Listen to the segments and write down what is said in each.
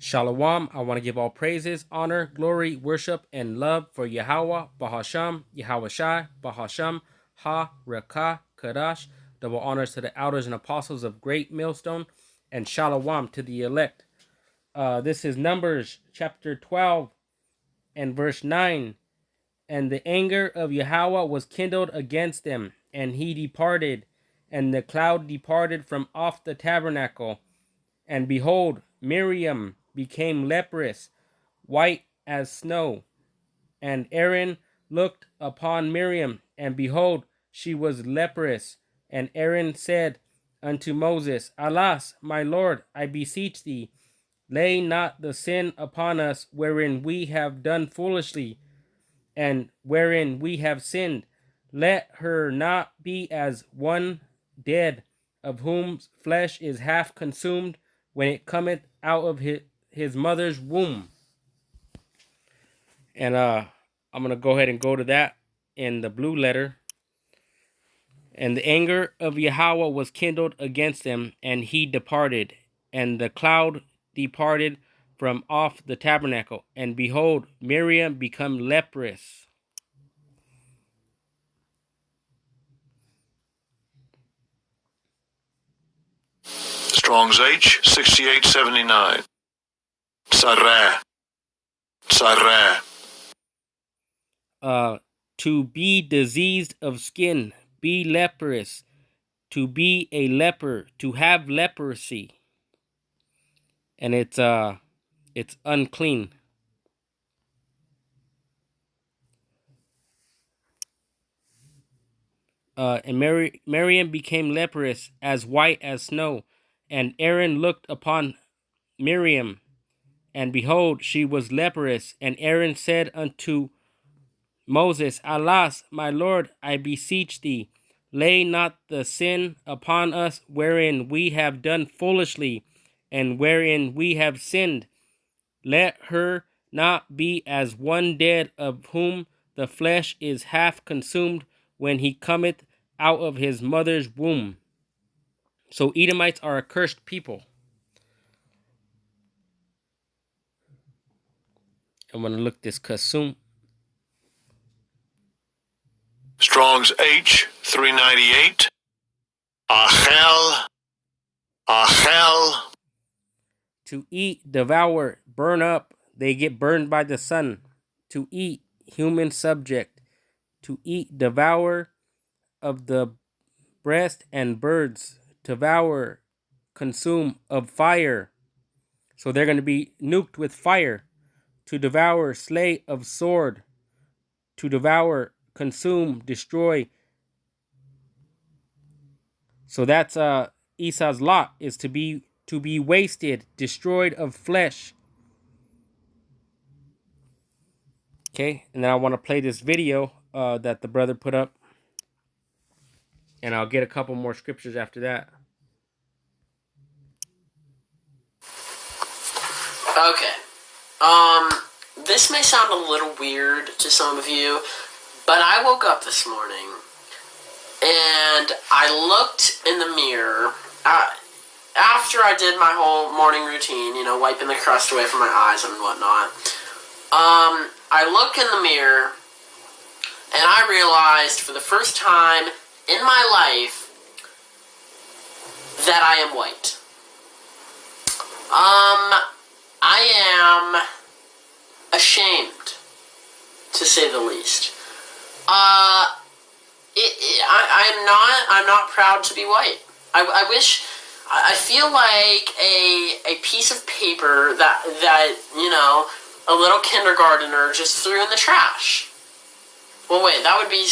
Shalom. I want to give all praises, honor, glory, worship, and love for Yahweh, Bahasham, Yahweh Shai, Bahasham, Ha, Rekah, Kadash. Double honors to the elders and apostles of Great Millstone, and Shalom to the elect. This is Numbers chapter 12 and verse 9. And the anger of Yahweh was kindled against them, and he departed, and the cloud departed from off the tabernacle. And behold, Miriam became leprous, white as snow. And Aaron looked upon Miriam, and behold, she was leprous. And Aaron said unto Moses, Alas, my Lord, I beseech thee, lay not the sin upon us wherein we have done foolishly, and wherein we have sinned. Let her not be as one dead, of whom flesh is half consumed when it cometh out of his mother's womb. And I'm going to go ahead and go to that in the blue letter. And the anger of Yahweh was kindled against them, and he departed. And the cloud departed from off the tabernacle. And behold, Miriam become leprous. Strong's H, 6879. Sarah. To be diseased of skin, be leprous, to be a leper, to have leprosy, and it's unclean. And Miriam became leprous, as white as snow, and Aaron looked upon Miriam, and behold, she was leprous. And Aaron said unto Moses, Alas, my Lord, I beseech thee, lay not the sin upon us wherein we have done foolishly, and wherein we have sinned. Let her not be as one dead, of whom the flesh is half consumed when he cometh out of his mother's womb. So Edomites are a cursed people. I'm going to look this kasum. Strong's H, 398. Achel. To eat, devour, burn up. They get burned by the sun. To eat, human subject. To eat, devour of the breast and birds. Devour, consume of fire. So they're going to be nuked with fire. To devour, slay of sword. To devour, consume, destroy. So that's Esau's lot, is to be wasted, destroyed of flesh. Okay, and then I want to play this video that the brother put up, and I'll get a couple more scriptures after that. Okay. This may sound a little weird to some of you, but I woke up this morning and I looked in the mirror after I did my whole morning routine, wiping the crust away from my eyes and whatnot. I look in the mirror and I realized for the first time in my life that I am white. I am ashamed, to say the least. I'm not proud to be white. I feel like a piece of paper that a little kindergartner just threw in the trash. Well, wait, that would be...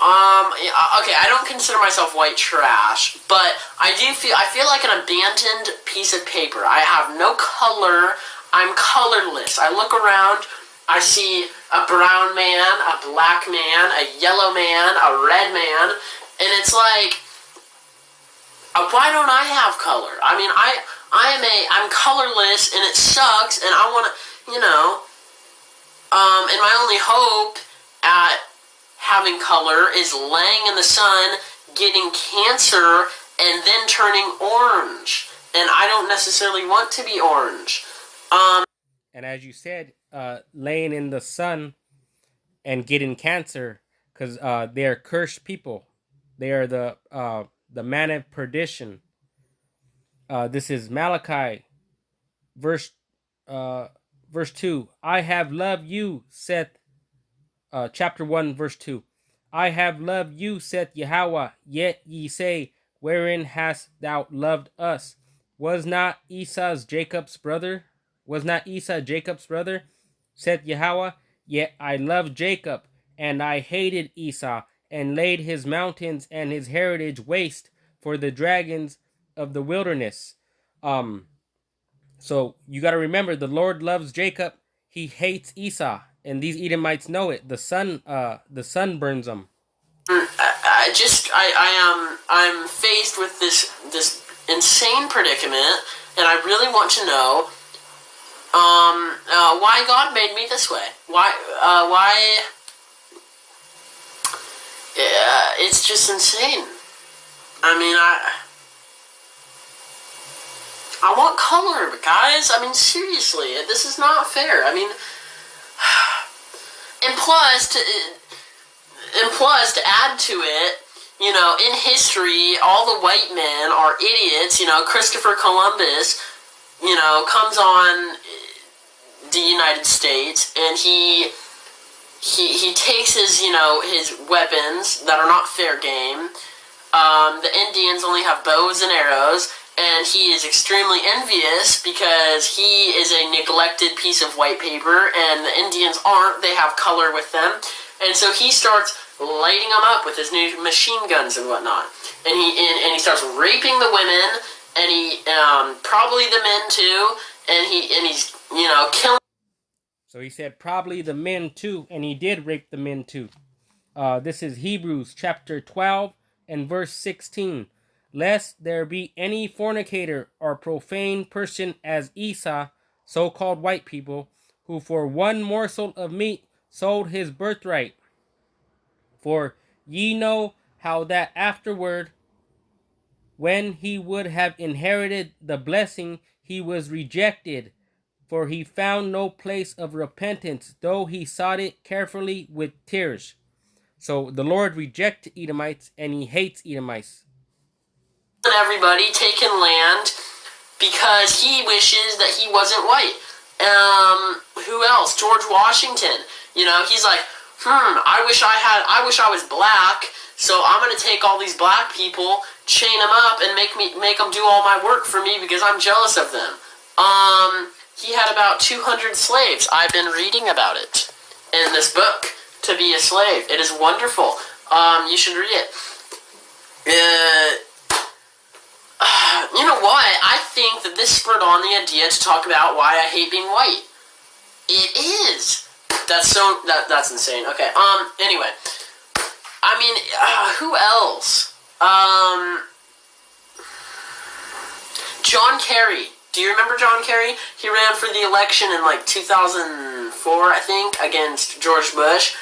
okay, I don't consider myself white trash, but I feel like an abandoned piece of paper. I have no color. I'm colorless. I look around, I see a brown man, a black man, a yellow man, a red man, and it's like, why don't I have color? I mean, I'm colorless, and it sucks, and I want to, and my only hope at having color is laying in the sun, getting cancer, and then turning orange. and I don't necessarily want to be orange. And as you said, laying in the sun and getting cancer, because they are cursed people. They are the man of perdition. This is Malachi, verse uh, verse 2. I have loved you, saith chapter 1, verse 2. I have loved you, saith Yahweh, yet ye say, wherein hast thou loved us? Was not Esau Jacob's brother? Saith Yahweh, yet I loved Jacob, and I hated Esau, and laid his mountains and his heritage waste for the dragons of the wilderness. So you got to remember, the Lord loves Jacob. He hates Esau, and these Edomites know it. The sun burns them. I'm faced with this insane predicament, and I really want to know why God made me this way. Why? Yeah, it's just insane. I mean, I want color, guys. I mean, seriously, this is not fair. I mean, and plus to add to it, you know, in history, all the white men are idiots. You know, Christopher Columbus, you know, comes on the United States, and he takes his, you know, his weapons that are not fair game. The Indians only have bows and arrows, and he is extremely envious because he is a neglected piece of white paper, and the Indians aren't. They have color with them, and so he starts lighting them up with his new machine guns and whatnot, and he starts raping the women, and he probably the men too, and he's, you know, killing. So he said probably the men too, and he did rape the men too. This is Hebrews chapter 12 and verse 16. Lest there be any fornicator or profane person as Esau, so-called white people, who for one morsel of meat sold his birthright. For ye know how that afterward, when he would have inherited the blessing, he was rejected, for he found no place of repentance, though he sought it carefully with tears. So the Lord rejects Edomites, and he hates Edomites. Everybody taking land because he wishes that he wasn't white. Who else? George Washington. You know, he's like, I wish I was black, so I'm gonna take all these black people, chain them up, and make them do all my work for me because I'm jealous of them. He had about 200 slaves. I've been reading about it in this book, To Be a Slave. It is wonderful. You should read it. You know what? I think that this spurred on the idea to talk about why I hate being white. It is. That's insane. Okay. Anyway. I mean, who else? John Kerry. Do you remember John Kerry? He ran for the election in like 2004, I think, against George Bush.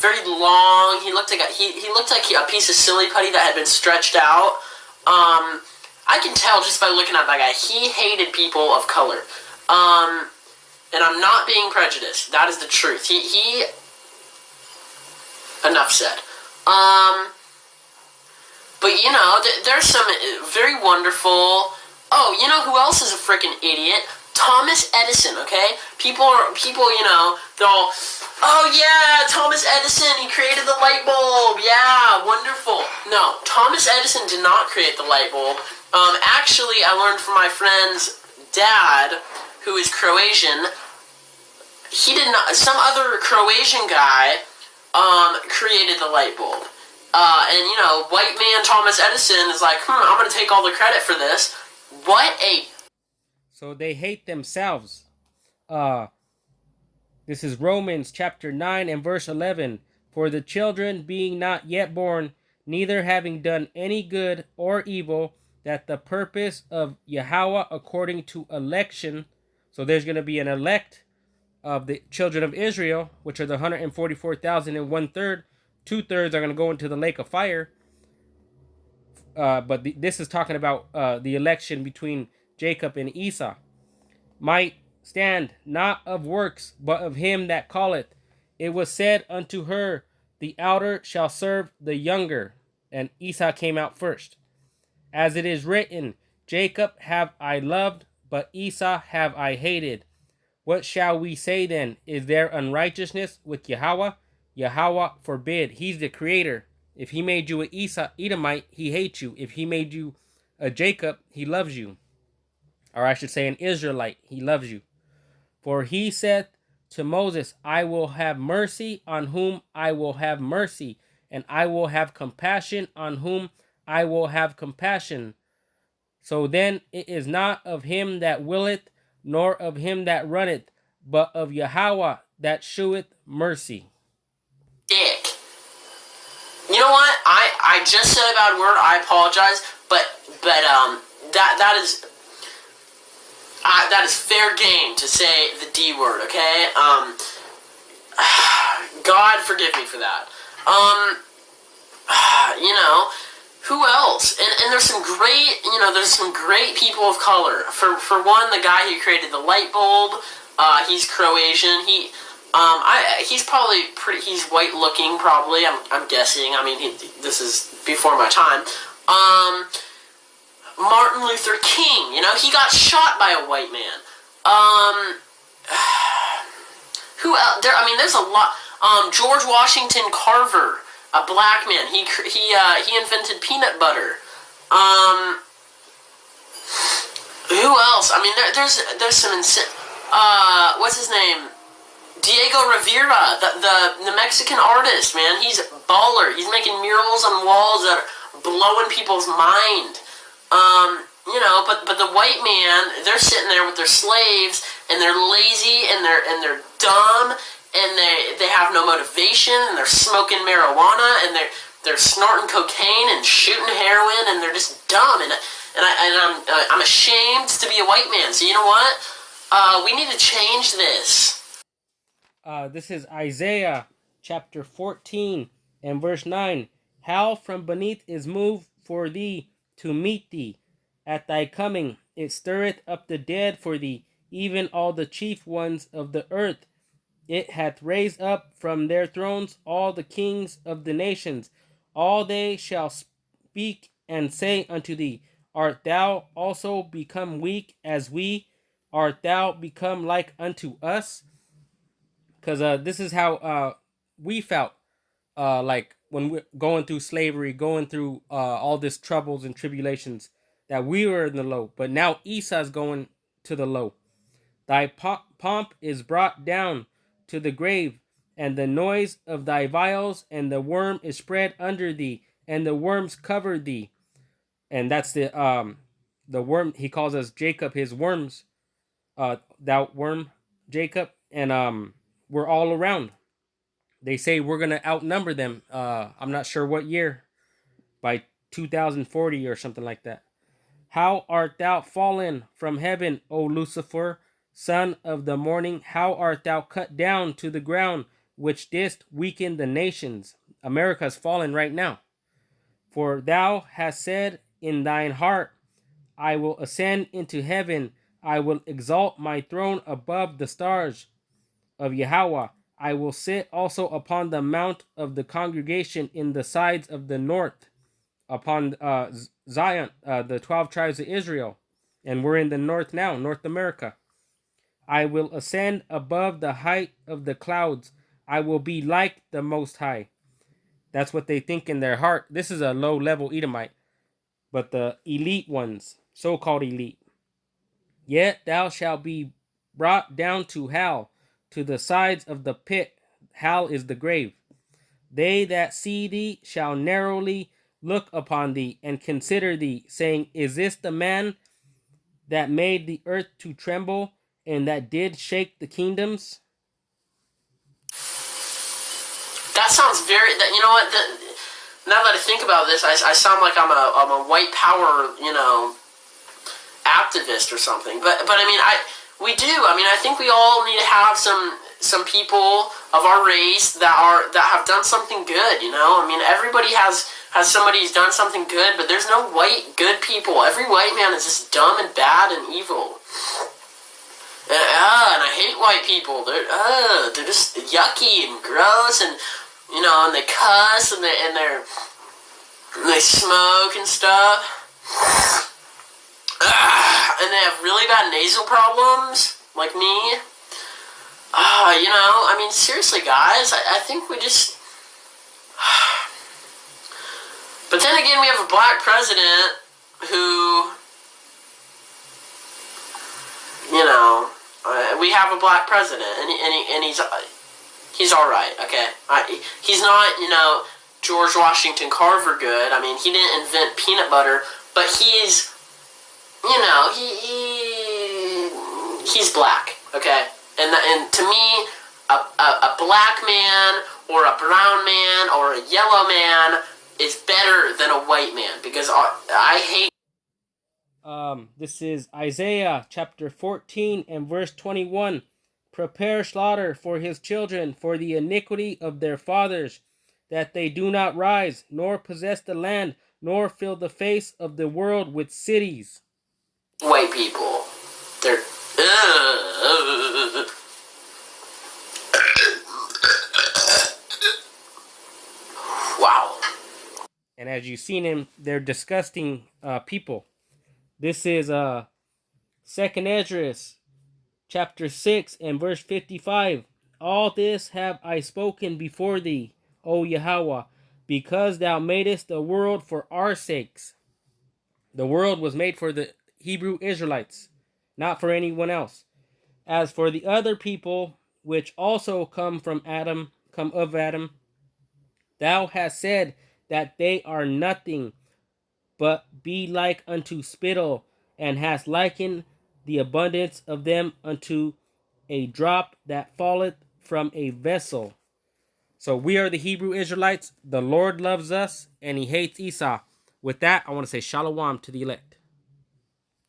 Very long. He looked like a piece of silly putty that had been stretched out. I can tell just by looking at that guy. He hated people of color. And I'm not being prejudiced. That is the truth. He enough said. But you know, there's some very wonderful. Oh, you know who else is a freaking idiot? Thomas Edison. Okay, people, you know, they're all, oh yeah, Thomas Edison, he created the light bulb. Yeah, wonderful. No, Thomas Edison did not create the light bulb. Actually, I learned from my friend's dad, who is Croatian. He did not. Some other Croatian guy created the light bulb. And you know, white man Thomas Edison is like, I'm gonna take all the credit for this. What a... So they hate themselves. This is Romans chapter 9 and verse 11. For the children being not yet born, neither having done any good or evil, that the purpose of Yahweh according to election. So there's going to be an elect of the children of Israel, which are the 144,000 and 1/3. 2/3 are going to go into the lake of fire. but this is talking about the election between Jacob and Esau. Might stand not of works, but of him that calleth. It was said unto her, the elder shall serve the younger. And Esau came out first. As it is written, Jacob have I loved, but Esau have I hated. What shall we say then? Is there unrighteousness with Yahweh? Yahweh forbid. He's the creator. If he made you an Edomite, he hates you. If he made you a Jacob, he loves you. Or I should say an Israelite, he loves you. For he said to Moses, I will have mercy on whom I will have mercy, and I will have compassion on whom I will have compassion. So then it is not of him that willeth, nor of him that runneth, but of Yahweh that sheweth mercy. Dick. You know what? I just said a bad word. I apologize, but that is fair game to say the D word. Okay. God forgive me for that. You know, who else? And there's some great people of color. For one, the guy who created the light bulb, he's Croatian. He's probably he's white looking, probably. I'm guessing. I mean, this is before my time. Martin Luther King, you know, he got shot by a white man. Who else? There's a lot. George Washington Carver, a black man. He invented peanut butter. Who else? I mean, there's some insane. What's his name? Diego Rivera, the Mexican artist, man. He's a baller. He's making murals on walls that are blowing people's mind. You know, but the white man, they're sitting there with their slaves, and they're lazy, and they're dumb, and they have no motivation, and they're smoking marijuana, and they're snorting cocaine and shooting heroin, and they're just dumb, and I'm ashamed to be a white man. So you know what? We need to change this. This is Isaiah chapter 14 and verse 9. How from beneath is moved for thee to meet thee. At thy coming it stirreth up the dead for thee, even all the chief ones of the earth. It hath raised up from their thrones all the kings of the nations. All they shall speak and say unto thee, Art thou also become weak as we? Art thou become like unto us? Because this is how we felt like when we're going through slavery, going through all this troubles and tribulations, that we were in the low. But now Esau's going to the low. Thy pomp is brought down to the grave, and the noise of thy vials, and the worm is spread under thee, and the worms cover thee. And that's the worm. He calls us Jacob, his worms. Thou worm, Jacob, and we're all around. They say we're gonna outnumber them. I'm not sure what year, by 2040 or something like that. How art thou fallen from heaven, O Lucifer, son of the morning? How art thou cut down to the ground, which didst weaken the nations? America's fallen right now. For thou hast said in thine heart, I will ascend into heaven. I will exalt my throne above the stars of Yahweh. I will sit also upon the mount of the congregation in the sides of the north, upon Zion, the 12 tribes of Israel. And we're in the north now, North America. I will ascend above the height of the clouds. I will be like the Most High. That's what they think in their heart. This is a low-level Edomite. But the elite ones, so-called elite. Yet thou shalt be brought down to hell, to the sides of the pit. Hell is the grave. They that see thee shall narrowly look upon thee, and consider thee, saying, Is this the man that made the earth to tremble, and that did shake the kingdoms? That sounds very. You know what? Now that I think about this, I sound like I'm a white power, you know, activist or something. But I mean, we do. I mean, I think we all need to have some some people of our race that have done something good. You know, I mean, everybody has somebody who's done something good, but there's no white good people. Every white man is just dumb and bad and evil. And I hate white people. They're just yucky and gross, and you know, and they cuss and they smoke and stuff. And they have really bad nasal problems, like me. You know, I mean, seriously, guys, I think we just... But then again, we have a black president who, you know, we have a black president, and he's all right, okay? He's not, you know, George Washington Carver good. I mean, he didn't invent peanut butter, but he's, you know, he's black, okay? And to me, a black man or a brown man or a yellow man is better than a white man, because I hate... This is Isaiah chapter 14 and verse 21. Prepare slaughter for his children for the iniquity of their fathers, that they do not rise, nor possess the land, nor fill the face of the world with cities. White people. They're... Wow. And as you've seen him, they're disgusting people. This is 2nd Esdras chapter 6 and verse 55. All this have I spoken before thee, O Yahweh, because thou madest the world for our sakes. The world was made for the Hebrew Israelites, not for anyone else. As for the other people, which also come of Adam, thou hast said that they are nothing, but be like unto spittle, and hast likened the abundance of them unto a drop that falleth from a vessel. So we are the Hebrew Israelites. The Lord loves us, and he hates Esau. With that, I want to say shalom to the elect.